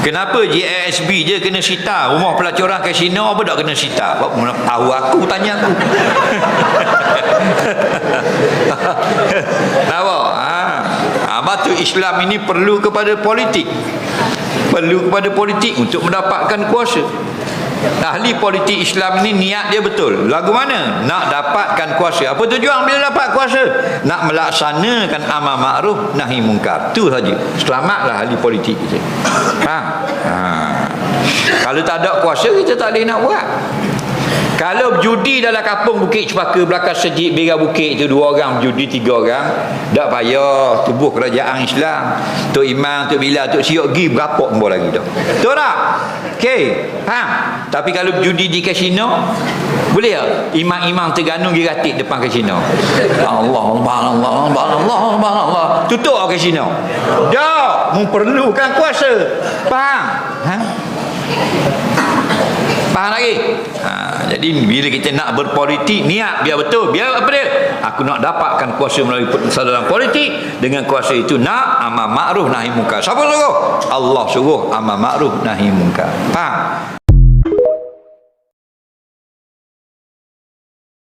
Kenapa JASB je kena sita, rumah pelacuran kasino apa tak kena sita? Mana tahu aku, tanya aku. Apa? Batu Islam ini perlu kepada politik. Perlu kepada politik untuk mendapatkan kuasa. Ahli politik Islam ini niat dia betul. Lagu mana? Nak dapatkan kuasa. Apa tujuan bila dapat kuasa? Nak melaksanakan amar ma'ruf nahi mungkar. Tu saja. Selamatlah ahli politik kita. Kalau tak ada kuasa, kita tak boleh nak buat. Kalau judi dalam kampung Bukit Cepaka belakang Sejid Bera Bukit itu 2 orang judi, 3 orang, tak payah tubuh kerajaan Islam. Tok Imam, Tok Bilal, Tok Siok pergi berapa nombor lagi dah. Betul tak? Okey, faham? Tapi kalau judi di kasino, boleh tak? Imam-imam Terengganu pergi ratik depan kasino. Allah, Allah. Tutup kasino. Tak, memerlukan kuasa. Faham? Faham lagi? Jadi bila kita nak berpolitik, niat biar betul. Biar apa dia? Aku nak dapatkan kuasa melalui saluran politik. Dengan kuasa itu nak amar ma'ruf nahi mungkar. Siapa suruh? Allah suruh amar ma'ruf nahi mungkar. Faham?